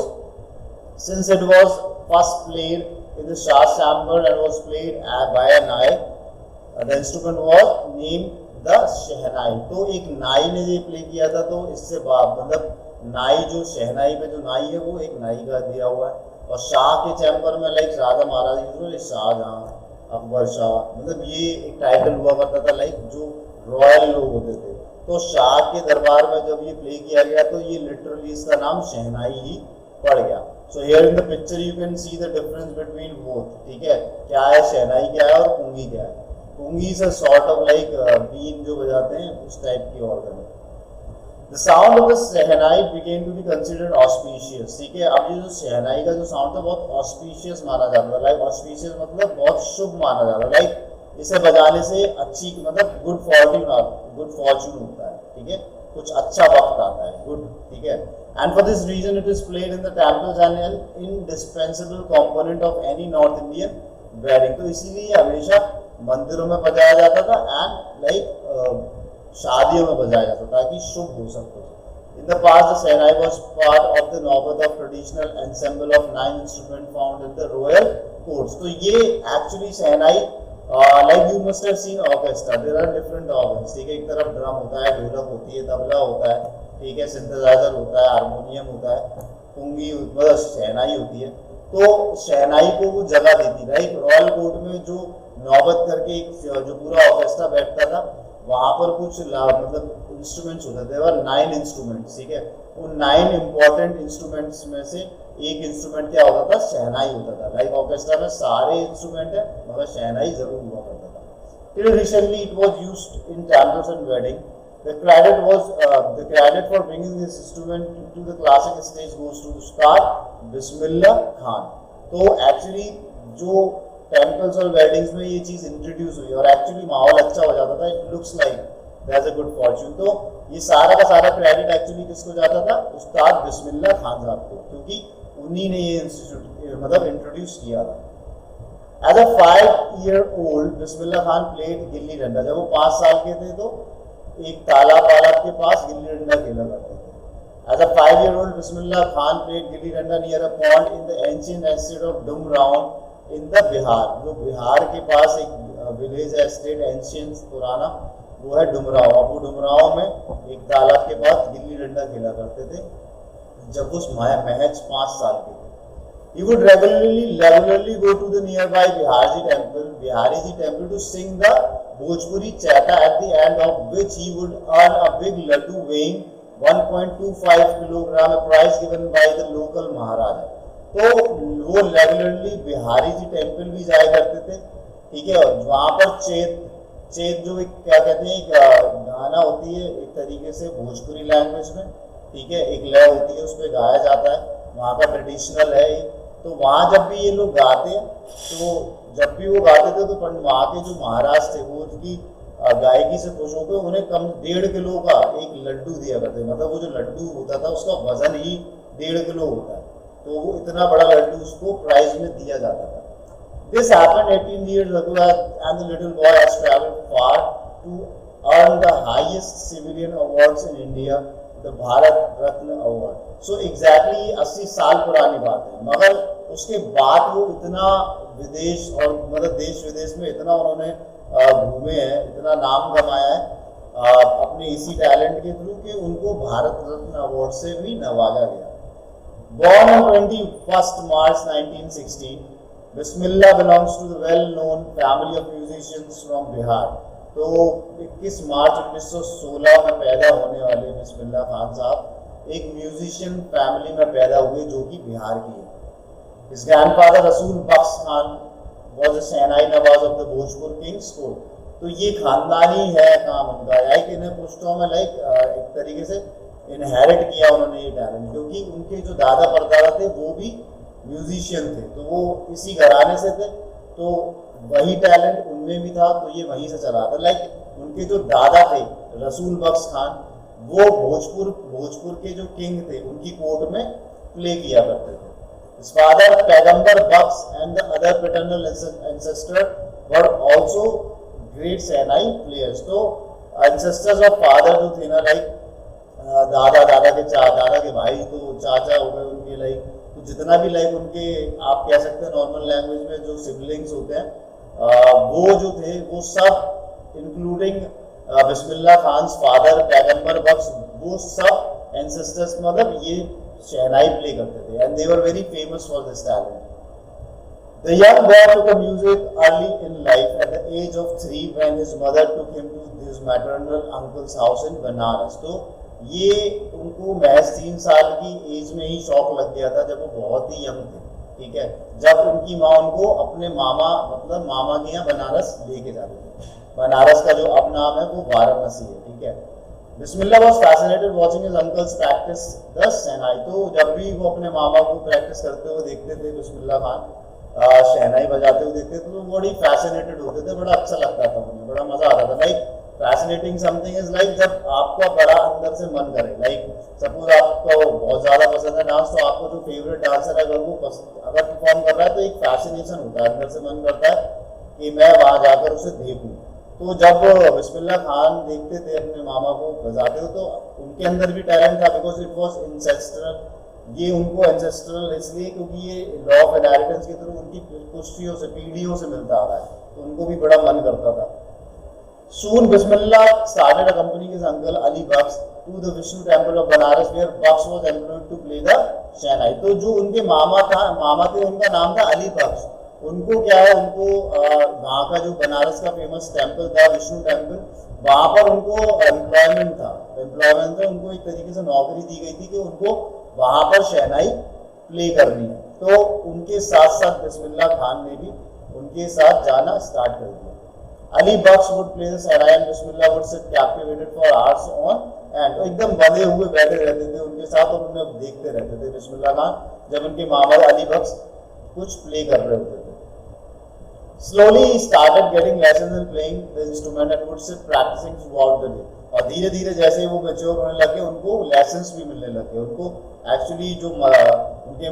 since it was first played in the Shah chamber and was played by a nai, the instrument was named the Shehnai. तो एक नाई ने ये प्ले किया था तो इससे मतलब नाई जो शहनाई में जो नाई है वो एक नाई का दिया हुआ है. और शाह के चैम्बर में लाइक शाह महाराज यूजुअली शाहजहां, अकबर शाह, मतलब ये एक टाइटल हुआ करता था लाइक जो रॉयल लोग होते थे. तो शाह के दरबार में जब ये प्ले किया गया तो ये लिटरली इसका नाम शहनाई ही पड़ गया. So here in the picture you can see the difference between both. ठीक है. क्या है शहनाई क्या है और पुंगी क्या है. पुंगी से सॉर्ट ऑफ लाइक बीन जो बजाते हैं उस टाइप की organ. The sound of the shehnai began to be considered auspicious. ठीक है. अब ये जो शहनाई का जो साउंड था बहुत auspicious माना जाता था. लाइक auspicious मतलब बहुत शुभ माना जाता है. लाइक इसे बजाने से अच्छी मतलब गुड फॉर्च्यून होता है. ठीक है. कुछ अच्छा वक्त आता है. गुड. ठीक है. And for this reason it is played in the temples and an indispensable component of any North Indian wedding. तो इसीलिए हमेशा मंदिरों में बजाया जाता था एंड लाइक शादियों में बजाया जाता ताकि शुभ हो सकते. In the past the shehnai was part of the naubat of traditional ensemble of 9 instrument found in the royal courts. तो ये actually shehnai like you must have seen orchestra. There are different organs. ठीक है. एक तरफ ड्रम होता है, ढोलक होती है, तबला होता है. ठीक है. सिंथेसाइजर होता है, हारमोनियम होता है, पुंगी मतलब शहनाई होती है. तो शहनाई को वो जगह देती. लाइक रॉयल कोर्ट में जो नौबत करके एक जो पूरा ऑर्केस्ट्रा बैठता था वहाँ पर कुछ मतलब इंस्ट्रूमेंट्स होते थे, देयर वर 9 इंस्ट्रूमेंट्स, ठीक है। उन 9 इंपॉर्टेंट इंस्ट्रूमेंट्स में से एक इंस्ट्रूमेंट क्या होता था, शहनाई होता था। लाइक ऑर्केस्ट्रा में सारे इंस्ट्रूमेंट है मगर शहनाई जरूर हुआ करता था। Till recently it was used in temples and wedding. The credit for bringing this instrument to the classic stage goes to Ustad Bismillah Khan. तो एक्चुअली जो टेम्पल्स और वेडिंग्स में ये चीज़ इंट्रोड्यूस हुई और एक्चुअली माहौल अच्छा हो जाता था, it looks like that's a good Fortune. तो ये सारा का सारा क्रेडिट एक्चुअली किसको जाता था, उस्ताद बिस्मिल्लाह खान साहब को, क्योंकि उन्हीं ने ये इंस्टीट्यूट मतलब इंट्रोड्यूस किया था। As a 5-year-old Bismillah Khan played gilli danda. जब वो 5 साल के थे तो एक तालाब के पास गिल्ली डंडा खेला करते थे। As a 5-year-old Bismillah Khan played gilli danda near a pond in the ancient estate of Dumraon in the Bihar. जो बिहार के पास एक विलेज है, स्टेट एंशिएंट पुराना, वो है डुमराव। अब वो डुमराव में एक तालाब के पास गिल्ली डंडा खेला करते थे जब वो महज 5 साल के थे। He would regularly go to the nearby Bihari Ji temple to sing the Bhojpuri Chaita, at the end of which he would earn a big laddu weighing 1.25 kilogram, a prize given by the local Maharaja। तो वो regularly Bihari ji temple भी जाया करते थे, ठीक है। और वहाँ पर चेत जो एक क्या कहते हैं, एक गाना होती है एक तरीके से भोजपुरी लैंग्वेज में, ठीक है, एक लय होती है, उस पर गाया जाता है, वहाँ का ट्रेडिशनल है। तो वहाँ जब भी ये लोग गाते हैं, तो जब भी वो गाते थे तो वहाँ के जो महाराज थे वो उनकी गायकी से खुश होकर उन्हें कम 1.5 किलो का एक लड्डू दिया करते। मतलब वो जो लड्डू होता था उसका वजन ही 1.5 किलो होता है, तो वो इतना बड़ा लड्डू उसको प्राइज में दिया जाता था। This happened 18 years ago and the little boy has traveled far to earn the highest civilian awards in India, the Bharat Ratna Award। So exactly 80 साल पुरानी बात है, मगर उसके बाद वो इतना विदेश और मतलब देश विदेश में इतना उन्होंने घूमे हैं, इतना नाम कमाया है अपने इसी टैलेंट के थ्रू कि उनको भारत रत्न अवार्ड से भी नवाजा गया। Born on 21st March 1916, Bismillah belongs to the well-known family of musicians from Bihar। तो 21 मार्च 1916 में पैदा होने वाले बिस्मिल्लाह खान साहब एक म्यूजिशियन फैमिली में पैदा हुए जो कि बिहार की है। His grandfather Rasool Bakhsh Khan was a shehnai nawaz of the Bhojpur kings court. तो ये खानदानी है काम उनका, लाइक इन्हें पुश्तों में लाइक एक तरीके से इनहेरिट किया उन्होंने ये टैलेंट, क्योंकि उनके जो दादा परदादा थे वो भी म्यूजिशियन थे, तो वो इसी घराने से थे, तो वही टैलेंट उनमें भी था, तो ये वहीं से चला था। लाइक उनके जो दादा थे रसूल बख्श खान, वो भोजपुर के जो किंग थे उनकी कोर्ट में प्ले किया करते थे। His father पैगंबर बख्श and the other paternal ancestor were also great shehnai players। तो ancestors of father जो थे ना, लाइक दादा के भाई तो चाचा हो गए उनके, लाइक तो जितना भी लाइक उनके आप कह सकते हैं नॉर्मल लैंग्वेज में जो सिबलिंग्स होते हैं, वो जो थे वो सब इंक्लूडिंग बिस्मिल्लाह खान फादर पैगंबर बख्श, वो सब एंसेस्टर्स मतलब ये शहनाई प्ले करते थे and they were very famous for this talent. The young boy took up music early in life at the age of 3 when his mother took him to his maternal uncle's house in Banaras। तो ये उनको महज 3 साल की as में ही शौक लग गया था जब वो बहुत ही यंग थे, ठीक है, जब उनकी माँ उनको अपने मामा के यहाँ बनारस लेके जाते थे। बनारस का जो अब नाम है वो वाराणसी है, ठीक है। बिस्मिल्लाह was fascinated watching his uncles practice the शहनाई। तो जब भी वो अपने मामा को प्रैक्टिस करते हुए देखते थे, बिस्मिल्लाह खान शहनाई बजाते हुए देखते थे, तो बड़ी फैसिनेटेड होते थे, बड़ा अच्छा लगता था उन्हें, बड़ा मजा आता था। Like fascinating something is like जब आपका बड़ा अंदर से मन करे, लाइक सपोज आपको बहुत ज्यादा पसंद है डांस, तो आपको जो फेवरेट डांसर है अगर वो अगर परफॉर्म कर रहा है तो एक फैसिनेशन होता है, अंदर से मन करता है कि मैं वहां जाकर उसे देखूं। तो जब बिस्मिल्लाह खान देखते थे अपने मामा को बजाते हुए, तो उनके अंदर भी टैलेंट था, बिकॉज इट वॉज इंसेस्ट्रल। ये उनको एंसेस्ट्रल इसलिए क्योंकि ये लॉ ऑफ इनहेरिटेंस के थ्रू उनकी पुश्तियों से पीढ़ियों से मिलता आ रहा है, तो उनको भी बड़ा मन करता था। Soon Bismillah started accompanying his uncle Ali Baksh to the Vishnu temple of Banaras where Baksh was employed to play the शहनाई। तो जो उनके मामा थे उनका नाम था अली बख्श। उनको क्या है, उनको वहाँ का जो बनारस का फेमस टेम्पल था विष्णु टेम्पल, वहां पर उनको एम्प्लॉयमेंट था, उनको एक तरीके से नौकरी दी गई थी कि उनको वहां पर शहनाई प्ले करनी है। तो उनके साथ साथ बिस्मिल्लाह खान ने भी उनके साथ जाना स्टार्ट कर दिया। Ali Bakhsh would play the shehnai and Bismillah would sit captivated for hours on end, एकदम बंधे हुए बैठे रहते थे उनके साथ और उन्हें देखते रहते थे बिस्मिल्लाह खान जब उनके मामा अली बख्श कुछ प्ले कर रहे होते थे। Slowly he started getting lessons in playing the instrument and would sit practicing throughout the day. और धीरे धीरे जैसे वो मैच्योर होने लगे उनको लेसन्स भी मिलने लगे। उनको एक्चुअली जो उनके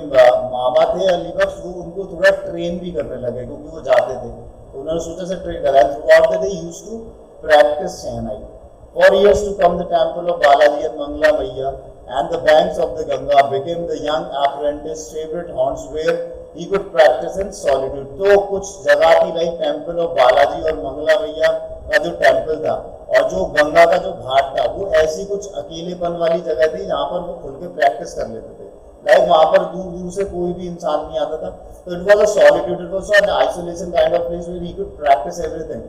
मामा थे अली बख्श वो उनको थोड़ा ट्रेन भी करने लगे क्योंकि वो जाते थे, तो उन्होंने सोचा से ट्रेन करा। Throughout the day he used to practise shehnai. For years to come, the temple of Balaji and Mangla Maiya and the banks of the Ganga became the young apprentice's favorite haunts where he could practice in solitude. तो कुछ जगह थी like temple of Balaji और मंगला मैया का जो temple था और जो गंगा का जो घाट था वो ऐसी कुछ अकेलेपन वाली जगह थी जहाँ पर वो खुल के प्रैक्टिस कर लेते थे। लाइक वहाँ पर दूर दूर से कोई भी इंसान नहीं आता था, तो it was a solitude, it was an isolation kind of place where he could practise everything.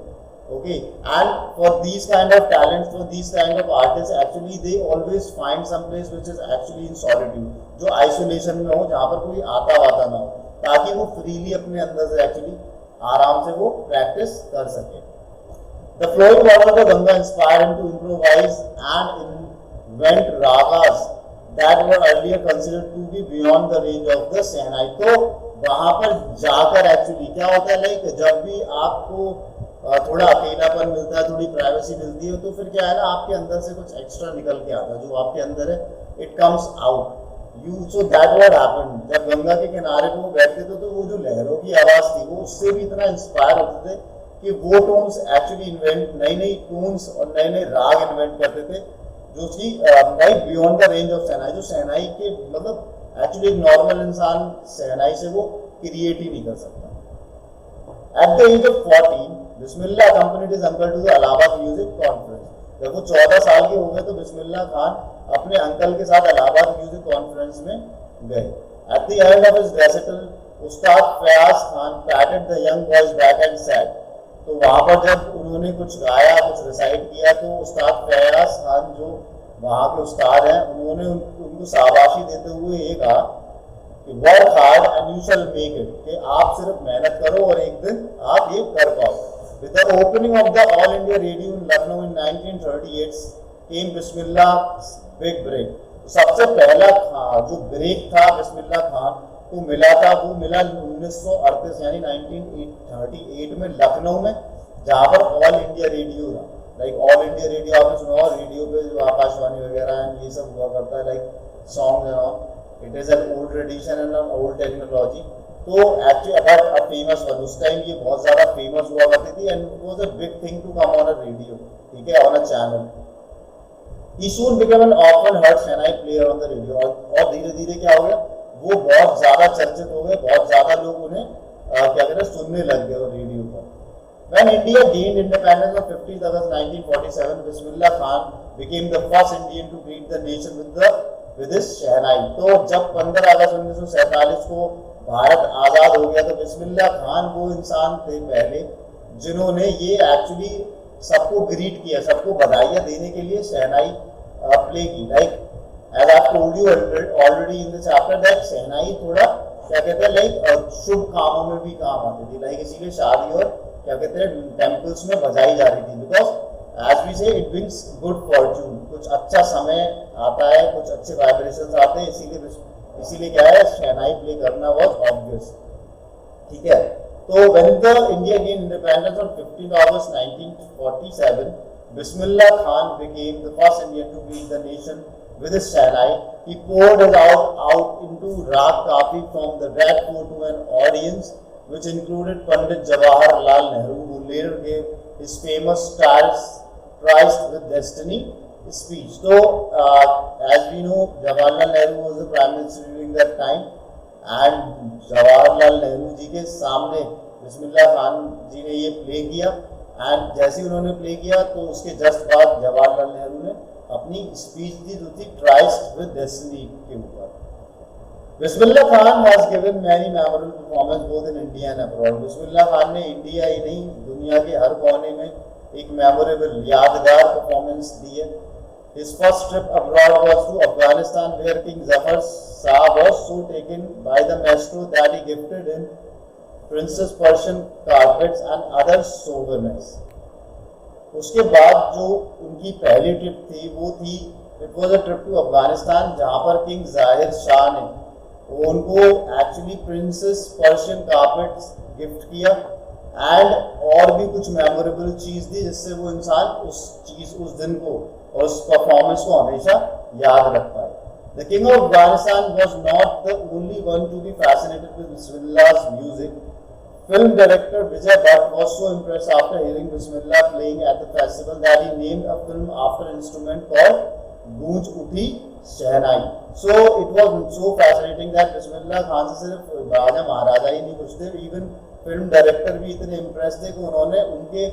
Okay, and for these kind of talents, for these kind of artists, actually they always find some place which is actually in solitude, जो isolation में हो, जहाँ पर कोई आता वाता ना हो, ताकि वो freely अपने अंदर से actually आराम से वो practice कर सके। The flowing water of the Ganga inspired him to improvise and invent ragas that were earlier considered to be beyond the range of the Shehnai। तो वहाँ पर जाकर actually क्या होता है, लाइक जब भी आपको थोड़ा अकेलापन मिलता है, थोड़ी प्राइवेसी मिलती है, तो फिर क्या है ना, आपके अंदर से कुछ एक्स्ट्रा निकल के आता है, जो आपके अंदर है it comes out you. So that what happened, जब गंगा के किनारे पे वो बैठते थे तो वो जो लहरों की आवाज़ थी वो उससे भी इतना इंस्पायर होते थे कि वो टोन्स एक्चुअली इन्वेंट, नई नई टोन्स और नए नए राग इन्वेंट करते थे जो कि like beyond the range of shehnai, जो शहनाई के मतलब एक्चुअली एक नॉर्मल इंसान शहनाई से वो क्रिएट ही नहीं कर सकता। At the age of 14, Bismillah accompanied his uncle to the Allahabad music conference। जब वो 14 साल के हो गए तो बिस्मिल्लाह खान अपने अंकल के साथ इलाहाबाद म्यूजिक कॉन्फ्रेंस में गए। At the end of his recital, Ustad Fayaz Khan patted the young boy's back and said, तो वहाँ पर जब उन्होंने कुछ गाया, कुछ रिसाइट किया, तो उस्ताद फयाज खान जो वहाँ के उस्ताद हैं उन्होंने उनको शाबाशी देते हुए ये कहा work hard and you shall make it, कि आप सिर्फ मेहनत करो और एक दिन आप ये कर पाओगे। With the opening of the All India Radio in Lucknow in 1938 came Bismillah's big break। सबसे पहला जो ब्रेक था बिस्मिल्लाह खान को मिला था वो मिला 1938 यानी 1938 में लखनऊ में, जहाँ पर ऑल इंडिया रेडियो था। लाइक ऑल इंडिया रेडियो आपने सुना होगा, रेडियो पे जो आकाशवाणी वगैरह है ये सब हुआ करता है, like song and all. It is an old tradition and an old technology. तो actually about a famous one, उस टाइम ये बहुत ज्यादा फेमस हुआ करती थी and it was a big thing to come on a radio, ठीक है, on a channel. He soon became an often heard shehnai player on the radio, और धीरे धीरे क्या हो गया, वो बहुत ज्यादा चर्चित हो गए, बहुत ज्यादा लोग उन्हें क्या कहते हैं सुनने लग गए रेडियो पर। When India gained independence on 15th August 1947, Bismillah Khan became the first Indian to greet the nation with his शहनाई। तो जब 15 अगस्त 1947 को भारत आज़ाद हो गया तो बिस्मिल्लाह खान वो इंसान थे पहले जिन्होंने ये एक्चुअली सबको ग्रीट किया, सबको बधाइयाँ देने के लिए शहनाई प्ले की। Like as I told you already in the chapter that shehnai थोड़ा क्या कहते हैं लाइक शुभ कामों में भी काम आती थी, लाइक इसीलिए शादी और क्या कहते हैं टेम्पल्स में बजाई जा रही थी, बिकॉज एज वी से इट ब्रिंग्स गुड फॉर्चून, कुछ अच्छा समय आता है, कुछ अच्छे वाइब्रेशंस आते हैं, इसीलिए क्या है शहनाई प्ले करना बहुत ऑब्वियस, ठीक है। तो when the India gain independence on 15 August 1947, Bismillah Khan became the first Indian to greet the nation with his Shehnai. He poured his out into Raag Kafi from the Red Fort to an audience which included Pandit Jawaharlal Nehru, who later gave his famous Triced with Destiny speech. So, as we know, Jawaharlal Nehru was the Prime Minister during that time, and Jawaharlal Nehru जी के सामने बिस्मिल्लाह खान जी ने ये play किया, and जैसे ही उन्होंने play किया तो उसके जस्ट बाद जवाहरलाल नेहरू ने अपनी स्पीच दी जो थी ट्राइस्ट विद डेस्टिनी के ऊपर। Bismillah Khan has given many memorable performance both in India and abroad. Bismillah Khan ने इंडिया ही नहीं दुनिया के हर कोने में एक मेमोरेबल यादगार परफॉर्मेंस दी है। His first trip abroad was to Afghanistan, where King Zafar Shah was so taken by the maestro that he gifted him Princess Persian carpets and other souvenirs. उसके बाद जो उनकी पहली ट्रिप थी वो थी it was a trip to Afghanistan, जहाँ पर किंग जाहिर शाह ने उनको actually princess Persian carpets gift किया एंड और भी कुछ मेमोरेबल चीज़ थी जिससे वो इंसान उस दिन को और उस परफॉर्मेंस को हमेशा याद रख पाए। The king of Afghanistan was not the only one to be fascinated with Bismillah's music. Film director Vijay Bhatt was so impressed after hearing Bismillah playing at the festival that he named a film after an instrument called Goonj Uthi Shehnai. So it was so fascinating that Bismillah Khan से सिर्फ राजा महाराजा ही नहीं पूछते, even film director भी इतने impress थे कि उन्होंने उनके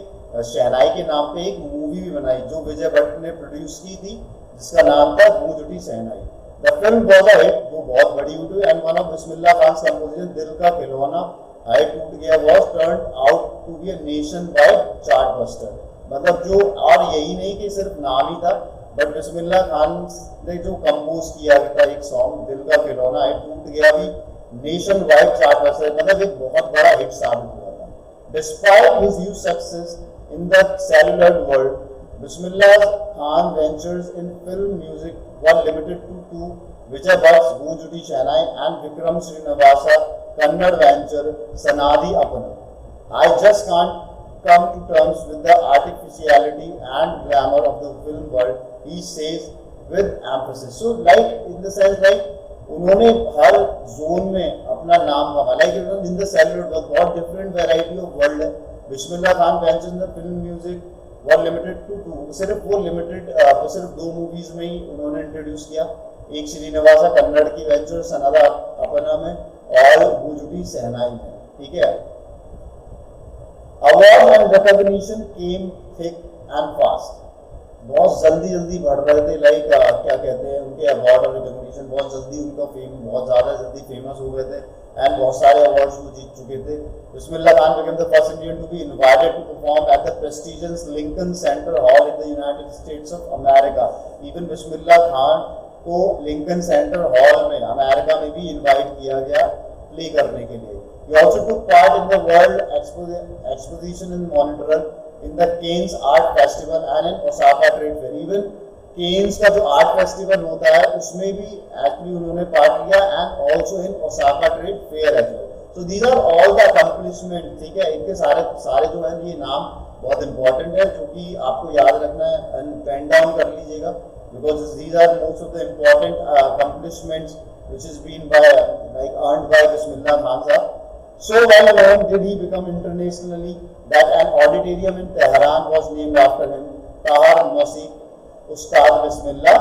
शहनाई के नाम पे एक मूवी भी बनाई जो विजय भट्ट ने प्रोड्यूस की थी, जिसका नाम था Goonj Uthi Shehnai. The film was a hit, वो बहुत बड़ी हिट हुई and one of Bismillah Khan composition Dil Ka खिलौना हाई टूट गया was turned out to be a nationwide chartbuster। मतलब जो, और यही नहीं कि सिर्फ नाम ही था, बट बिस्मिल्लाह खान ने जो कंपोज किया था एक सॉन्ग दिल का खिलौना हाई टूट गया भी नेशन वाइड चार्टबस्टर, मतलब एक बहुत बड़ा हिट साबित हुआ था। Despite his huge success in the cellular world, Bismillah Khan ventures in film music were limited to two: Vijay Bhatt's Goonj Uthi Shehnai and Vikram Srinivasa Kannada venture Sanadi Apana. I just can't come to terms with the artificiality and glamour of the film world, he says with emphasis. So like in the sense like उन्होंने हर zone में अपना नाम कमा, like in the cellular world बहुत different variety of world है। Bismillah Khan ventures in the film music were limited to two, सिर्फ वो limited सिर्फ 2 मूवीज में ही उन्होंने इंट्रोड्यूस किया, एक श्रीनिवासा कन्नड़ की वेंचर सनादा अपना में और गूंज उठी शहनाई में, ठीक है। Award and recognition came thick and fast, बहुत जल्दी बढ़ रहे थे, लाइक क्या कहते हैं उनके अवार्ड और रिकॉग्निशन बहुत जल्दी, उनका फेम बहुत ज़्यादा जल्दी फेमस हो गए थे एंड बहुत सारे अवार्ड्स वो जीत चुके थे। Bismillah Khan became the first Indian to be invited to perform at the prestigious Lincoln Center Hall in the United States of America। Even Bismillah Khan को लिंकन सेंटर हॉल में अमेरिका में भी इनवाइट किया गया प्ले करने के लिए। He also took part in the World Exposition in Montreal, in the Cannes Art Festival and in Osaka Trade Fair। Even Cannes का जो आर्ट फेस्टिवल होता है उसमें भी एक्चुअली उन्होंने पार्ट लिया and also in Osaka trade fair as well. So these are all the accomplishment, ठीक है। इनके सारे जो है ये नाम बहुत इंपॉर्टेंट है जो कि आपको याद रखना है एंड पेन डाउन कर लीजिएगा, because these are most of the important accomplishments which has been earned by Bismillah Khan Sahab. So well known did he become internationally that an auditorium in Tehran was named after him, Tahar Masih Ustad Bismillah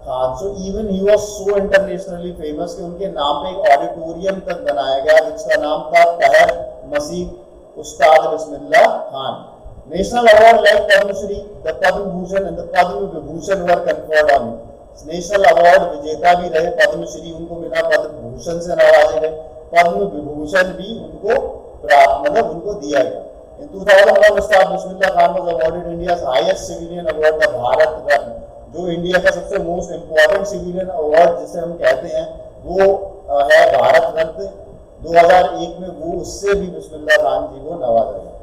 Khan। So even he was so internationally famous कि उनके नाम पे एक auditorium तक बनाया गया जिसका नाम था तहर मसीह उस्ताद Bismillah Khan. National award like Padma Shri, the Padma Bhushan and the Padma Vibhushan were conferred on him। National award विजेता भी रहे, पद्म श्री उनको मिला, पद्म भूषण से नवाजे गए, पद्म विभूषण भी उनको प्राप्त मतलब उनको दिया गया। In 2001, Ustad Bismillah Khan was awarded India's highest civilian award, the Bharat Ratna, जो इंडिया का सबसे मोस्ट इम्पोर्टेंट सिविलियन अवार्ड जिसे हम कहते हैं वो है भारत रत्न। 2001 में वो उससे भी बिस्मिल्लाह खान जी को नवाजा गया।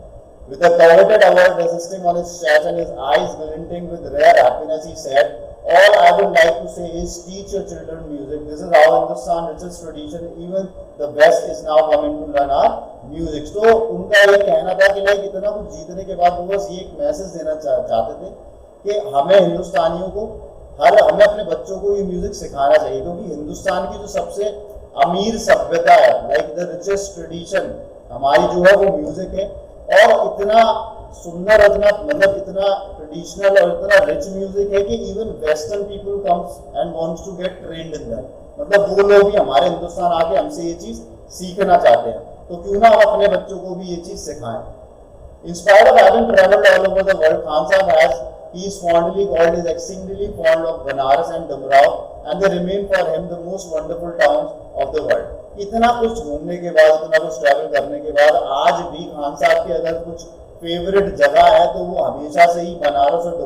With the coveted award resting on his chest and his eyes glinting with rare happiness, he said, "All I would like to say is teach your children music. This is our Hindustan richest tradition. Even the best is now coming to learn our music." तो उनका ये कहना था कि like इतना कुछ जीतने के बाद वो बस ये एक मैसेज देना चाहते थे कि हमें हिंदुस्तानियों को हमें अपने बच्चों को ये म्यूजिक सिखाना चाहिए, क्योंकि हिंदुस्तान की जो सबसे अमीर सभ्यता है, लाइक द रिचेस्ट ट्रेडिशन हमारी जो है वो म्यूजिक है। और इतना सुंदर, इतना मतलब इतना ट्रेडिशनल और इतना रिच म्यूजिक है कि even western people comes and wants to get trained in that, मतलब वो लोग भी हमारे हिंदुस्तान आके हमसे ये चीज सीखना चाहते हैं, तो क्यों ना हम अपने बच्चों को भी ये चीज सिखाएं। In spite of having traveled all over the world, Khan Sahab he is fondly called, is exceedingly fond of Banaras and Dumrao, and they remain for him the most wonderful towns of the world। इतना कुछ घूमने के बाद, इतना कुछ travel करने के बाद आज भी खान साहब के अगर कुछ फेवरेट जगह है तो वो हमेशा से ही बनारस और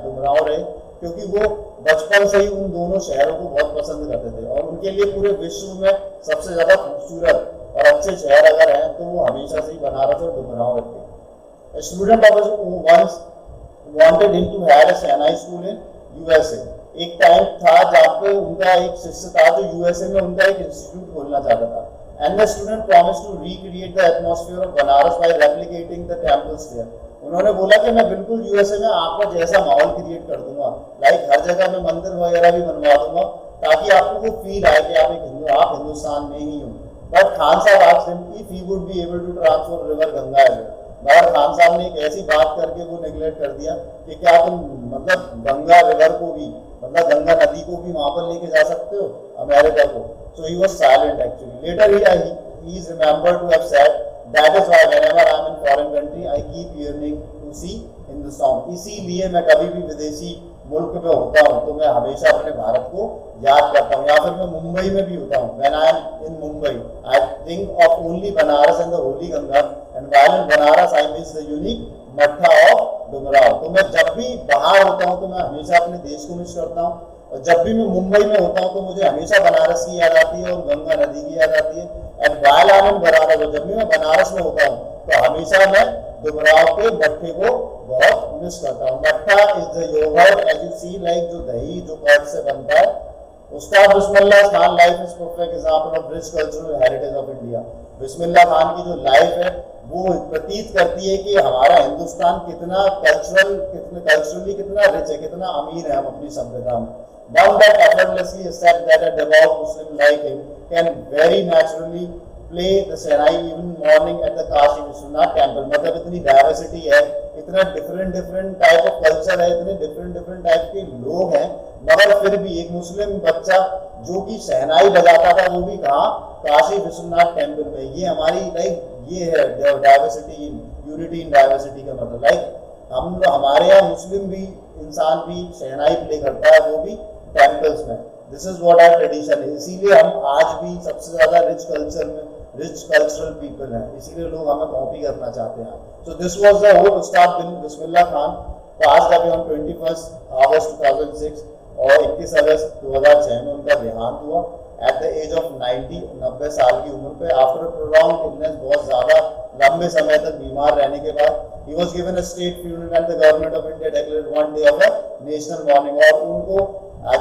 डुमराव रहे, क्योंकि वो बचपन से ही उन दोनों शहरों को बहुत पसंद करते थे और उनके लिए पूरे विश्व में सबसे ज्यादा खूबसूरत और अच्छे शहर अगर हैं तो वो हमेशा से ही बनारस और डुमराव रहे। A student of his once wanted him to have a Shanghai school in USA. एक टाइम था जहाँ पे उनका एक शिष्य था जो यूएसए में उनका एक इंस्टीट्यूट खोलना चाहता था। And the student promised to recreate the atmosphere of Banaras by replicating the temples there. उन्होंने बोला कि मैं बिल्कुल यूएसए में आपका जैसा माहौल क्रिएट कर दूंगा, लाइक हर जगह में मंदिर वगैरह भी बनवा दूंगा ताकि आपको वो फील आए कि आप हिंदुस्तान में ही हो। बट खान साहब asked him if he would be able to transfer river Ganga as well. मगर खान साहब ने एक ऐसी बात करके वो नेग्लेक्ट कर दिया कि क्या तुम मतलब गंगा रिवर को भी, मतलब गंगा नदी को भी वहां पर लेके जा सकते हो अमेरिका को। So he was silent actually. Later he is remembered to have said that is why whenever I am in foreign country I keep yearning to see Hindustan. इसीलिए मैं कभी भी विदेशी मुल्क में होता हूँ तो मैं हमेशा अपने भारत को याद करता हूँ, या फिर मैं मुंबई में भी होता हूँ। When I am in Mumbai I think of only Banaras and the Holi Ganga, and while in Banaras I miss the unique मट्ठा ऑफ डुमराव। तो मैं जब भी बाहर होता हूँ तो मैं हमेशा अपने देश को मिस करता हूँ, और जब भी मैं मुंबई में होता हूँ तो मुझे हमेशा बनारस की याद आती है और गंगा नदी की याद आती है। एंड व्हाइल आई एम इन बनारस, जब भी मैं बनारस में होता हूँ तो हमेशा मैं डुमराव के मट्ठे को बहुत मिस करता हूँ। Mattha is the yogurt as you see, like जो दही जो कर्ड से बनता है। Ustad Bismillah Khan life is perfect example of rich cultural heritage of India. Bismillah Khan की जो लाइफ है वो प्रतीत करती है कि हमारा हिंदुस्तान कितना कल्चरली कितना रिच है, कितना अमीर है हम अपनी सभ्यता में। One that effortlessly accept that a devout Muslim like him can very naturally play the Shehnai even morning at the Kashi Vishwanath temple। मतलब इतनी डाइवर्सिटी है, इतना डिफरेंट टाइप ऑफ कल्चर है, इतने डिफरेंट टाइप के लोग हैं, मगर फिर भी एक मुस्लिम बच्चा जो कि शहनाई बजाता था वो भी कहाँ, काशी विश्वनाथ टेम्पल में। ये हमारी ये है diversity in unity in diversity का मतलब। हमारे यहाँ मुस्लिम भी इंसान भी शहनाई प्ले करता है, वो भी टेम्पल्स में। This is what our tradition है। इसीलिए हम आज भी सबसे ज्यादा रिच कल्चरल पीपल हैं, इसीलिए लोग हमें कॉपी करना चाहते हैं। So this was the whole Ustad Bismillah Khan passed away on 21 August 2006, और 21 अगस्त 2006 में उनका देहांत हुआ एट द एज ऑफ 90 साल की उम्र पे। आफ्टर प्रोलॉन्ग्ड इलनेस, बहुत ज्यादा लंबे समय तक बीमार रहने के बाद, he was given a state funeral and the government of India declared one day of a national mourning। और उनको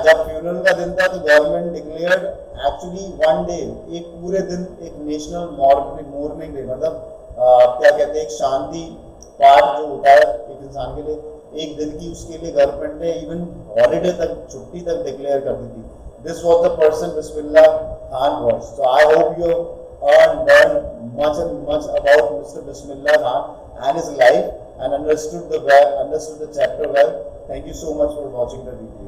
जब फ्यूनरल का दिन था तो government declared actually one day, एक पूरे दिन एक नेशनल मॉर्निंग डे, मतलब क्या कहते हैं एक शांति पाठ जो होता है एक इंसान के लिए, एक दिन की उसके लिए गवर्नमेंट ने इवन हॉलीडे तक, छुट्टी तक डिक्लेयर कर दी थी। This was the person Bismillah Khan was. So I hope you learned much about Mr. Bismillah Khan and his life and understood the chapter well. Thank you so much for watching the video.